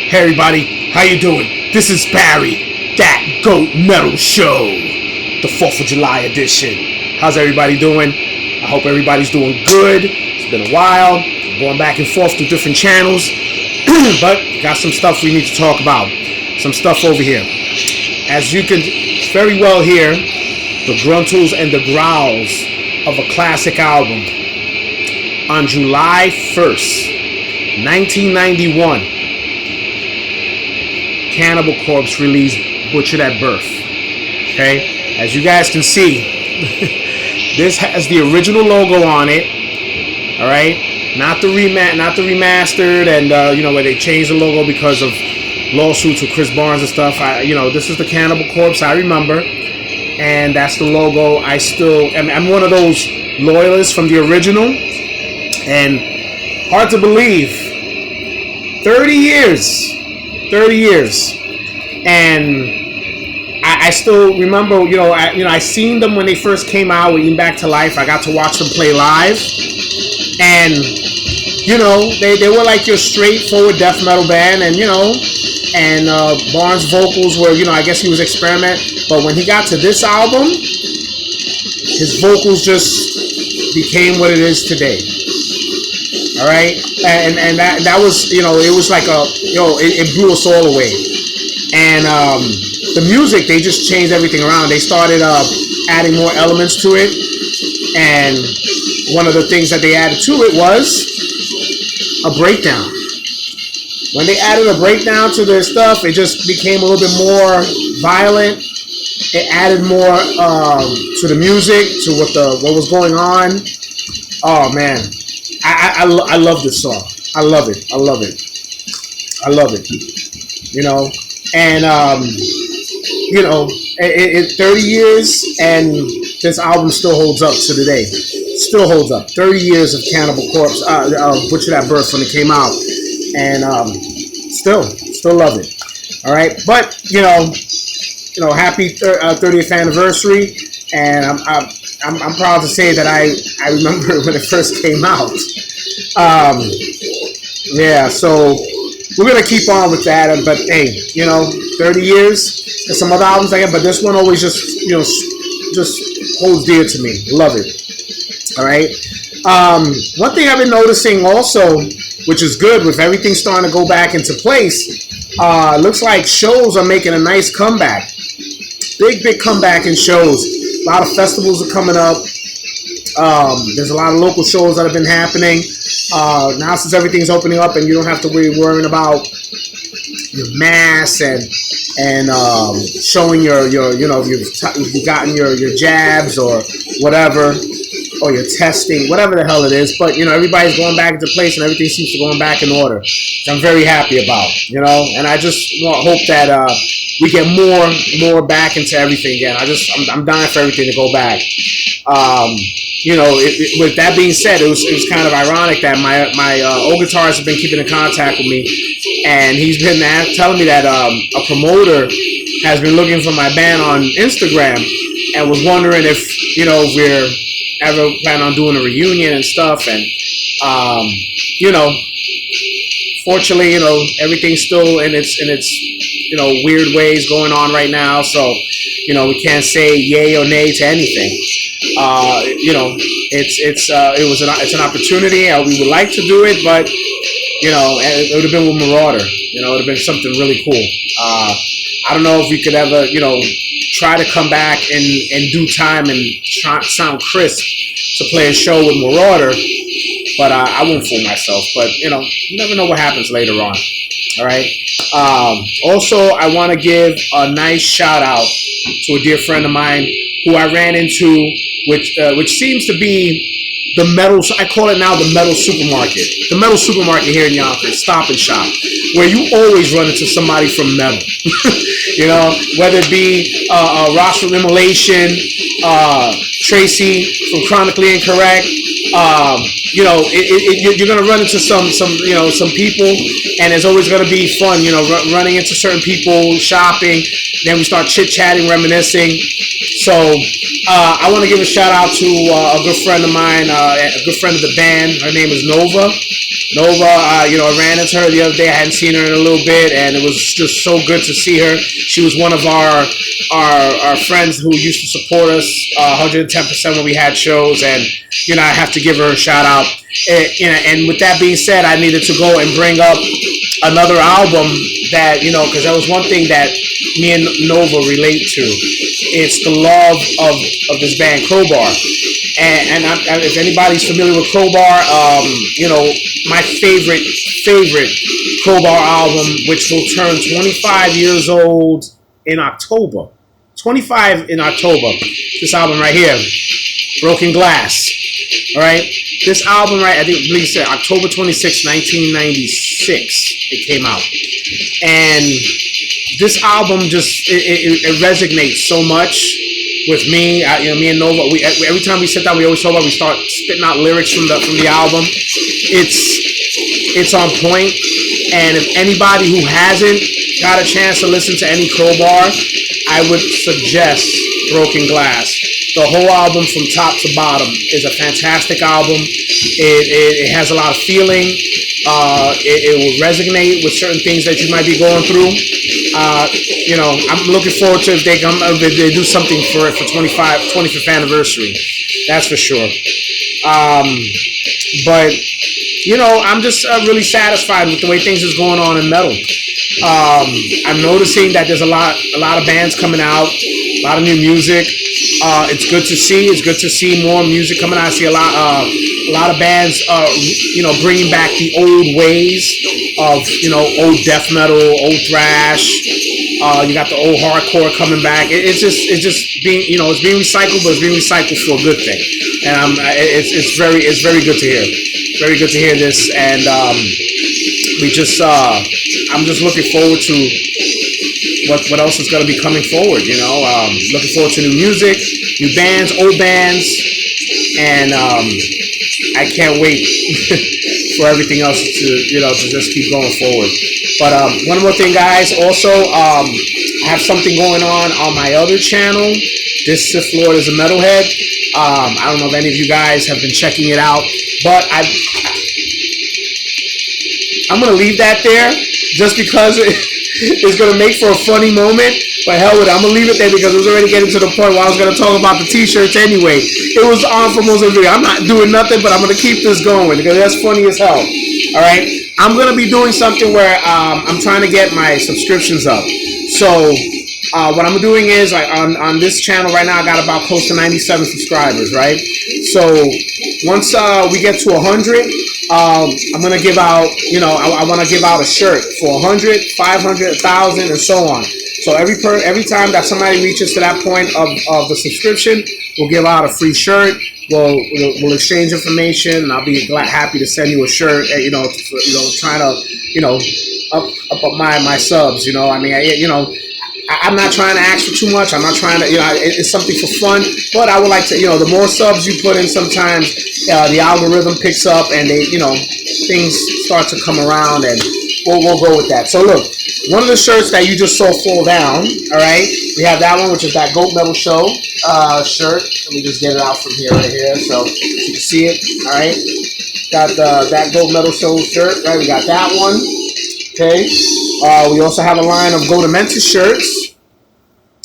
Hey everybody, how you doing? This is Barry, that Goat Metal Show, the 4th of July edition. How's everybody doing? I hope everybody's doing good. It's been a while. I'm going back and forth through different channels, but got some stuff we need to talk about. Some stuff over here. As you can very well hear, the gruntles and the growls of a classic album. On July 1st, 1991, Cannibal Corpse released Butchered at Birth. Okay, as you guys can see, this has the original logo on it. All right, not the remastered, and where they changed the logo because of lawsuits with Chris Barnes and stuff. This is the Cannibal Corpse I remember, and that's the logo. I'm one of those loyalists from the original, and hard to believe, 30 years. And I still remember, I seen them when they first came out with Eating Back to Life. I got to watch them play live, and they were like your straightforward death metal band, and Barnes' vocals were, I guess he was experimenting, but when he got to this album, his vocals just became what it is today. All right, and that was, it was like it blew us all away. And the music, they just changed everything around. They started adding more elements to it, and one of the things that they added to it was a breakdown. When they added a breakdown to their stuff, it just became a little bit more violent. It added more to the music, to what was going on. Oh man. I love this song. I love it. And 30 years, and this album still holds up to today. Still holds up. 30 years of Cannibal Corpse, Butchered at Birth when it came out, and still love it. All right, but happy 30th anniversary, and I'm proud to say that I remember when it first came out. So we're gonna keep on with that. But hey, 30 years. There's some other albums I get, but this one always just holds dear to me. Love it. All right. One thing I've been noticing also, which is good with everything starting to go back into place, looks like shows are making a nice comeback. Big comeback in shows. A lot of festivals are coming up. There's a lot of local shows that have been happening. Now since everything's opening up and you don't have to worrying about your mask and showing you've gotten your jabs or whatever, or your testing, whatever the hell it is. But everybody's going back into place and everything seems to be going back in order, which I'm very happy about. And I just hope that we get more back into everything again. I'm dying for everything to go back. With that being said, it was kind of ironic that my old guitarist has been keeping in contact with me, and he's been telling me that a promoter has been looking for my band on Instagram and was wondering if we're ever planning on doing a reunion and stuff. And fortunately, everything's still in its weird ways going on right now, so we can't say yay or nay to anything. It's an opportunity. We would like to do it, but it would have been with Marauder. It would have been something really cool. I don't know if we could ever try to come back in due time and sound crisp to play a show with Marauder, but I won't fool myself. But you never know what happens later on. All right. Also, I want to give a nice shout out to a dear friend of mine who I ran into, which seems to be the metal. I call it now the metal supermarket. The metal supermarket here in Yonkers, Stop and Shop, where you always run into somebody from metal. Whether it be Ross from Immolation, Tracy from Chronically Incorrect. You're gonna run into some people, and it's always gonna be fun. Running into certain people, shopping. Then we start chit chatting, reminiscing. So I want to give a shout out to a good friend of mine, a good friend of the band. Her name is Nova. Nova, I ran into her the other day. I hadn't seen her in a little bit, and it was just so good to see her. She was one of our friends who used to support us 110% when we had shows, and I have to give her a shout out. And with that being said, I needed to go and bring up another album that because that was one thing that me and Nova relate to. It's the love of this band Crowbar. And if anybody's familiar with Crowbar, my favorite Crowbar album, which will turn 25 years old in October. 25 in October. This album right here, Broken Glass. All right, this album I believe it said October 26, 1996. It came out, and this album just it resonates so much with me. Me and Nova, every time we sit down, we always talk about, we start spitting out lyrics from the album. It's on point, and if anybody who hasn't got a chance to listen to any Crowbar, I would suggest Broken Glass. The whole album from top to bottom is a fantastic album. It has a lot of feeling. It will resonate with certain things that you might be going through. I'm looking forward to if they do something for 25th anniversary. That's for sure. But I'm just really satisfied with the way things is going on in metal. I'm noticing that there's a lot of bands coming out, a lot of new music. It's good to see. It's good to see more music coming out. I see a lot of bands, bringing back the old ways of, old death metal, old thrash. You got the old hardcore coming back. It's just being, it's being recycled, but it's being recycled for a good thing. And it's very good to hear. Very good to hear this. And I'm just looking forward to what else is going to be coming forward. Looking forward to new music, new bands, old bands, and I can't wait for everything else to just keep going forward. But one more thing, guys. Also, I have something going on my other channel. This Sith Lord is a Metalhead. I don't know if any of you guys have been checking it out, but I'm going to leave that there just because it's going to make for a funny moment. But hell with it, I'm going to leave it there because it was already getting to the point where I was going to talk about the t-shirts anyway. It was on for most of the video. I'm not doing nothing, but I'm going to keep this going because that's funny as hell. All right? I'm going to be doing something where I'm trying to get my subscriptions up. So what I'm doing is on this channel right now, I got about close to 97 subscribers, right? So once we get to 100, I'm going to give out, I want to give out a shirt for 100, 500, 1,000, and so on. So every time that somebody reaches to that point of the subscription, we'll give out a free shirt. We'll exchange information, and I'll be happy to send you a shirt. Trying to up my subs. I'm not trying to ask for too much. I'm not trying to, it's something for fun. But I would like to, the more subs you put in, sometimes the algorithm picks up and things start to come around, and we'll go with that. So look, one of the shirts that you just saw fall down, all right, we have that one, which is that Goat Metal Show shirt. Let me just get it out from here, right here, so you can see it, all right. Got that Goat Metal Show shirt, right, we got that one, okay. We also have a line of Go to Mentis shirts,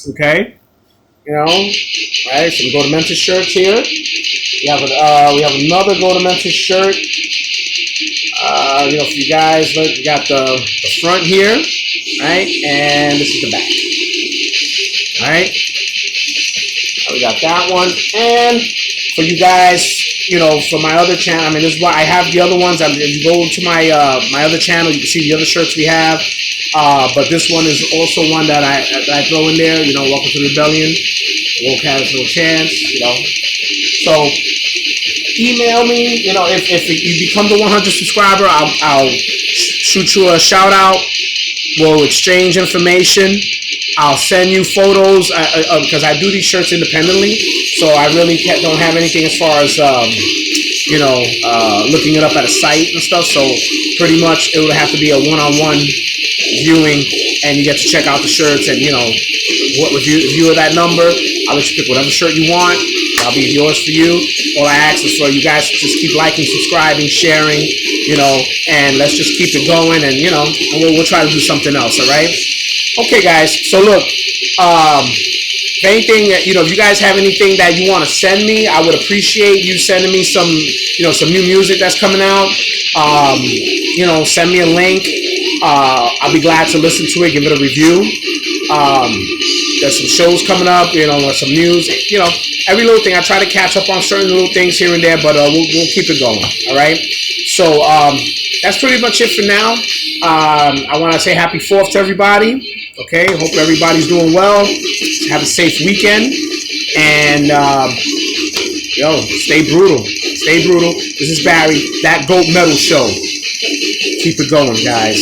okay, right, some Go to Mentis shirts here. We have another Go to Mentis shirt. For you guys, look, we got the front here, right, and this is the back. All right, we got that one, and for you guys, for my other channel, this is why I have the other ones. If you go to my other channel, you can see the other shirts we have. But this one is also one that I throw in there. Welcome to the Rebellion. Woke has no chance. So email me. If you become the 100 subscriber, I'll shoot you a shout out. We'll exchange information. I'll send you photos because I do these shirts independently, so I really don't have anything as far as looking it up at a site and stuff. So pretty much it would have to be a one-on-one viewing, and you get to check out the shirts. And if you of that number, I'll let you pick whatever shirt you want. I'll be yours for you. All I ask is for you guys to just keep liking, subscribing, sharing, you know, and let's just keep it going, and, you know, and we'll try to do something else, all right? Okay, guys, so look, if anything, you know, if you guys have anything that you want to send me, I would appreciate you sending me some, you know, some new music that's coming out. You know, send me a link. I'll be glad to listen to it, give it a review. There's some shows coming up, you know, some news, you know, every little thing. I try to catch up on certain little things here and there, but we'll keep it going, all right? So that's pretty much it for now. I want to say happy 4th to everybody. Okay, hope everybody's doing well. Have a safe weekend, and yo, stay brutal. Stay brutal. This is Barry, That Goat Metal Show. Keep it going, guys.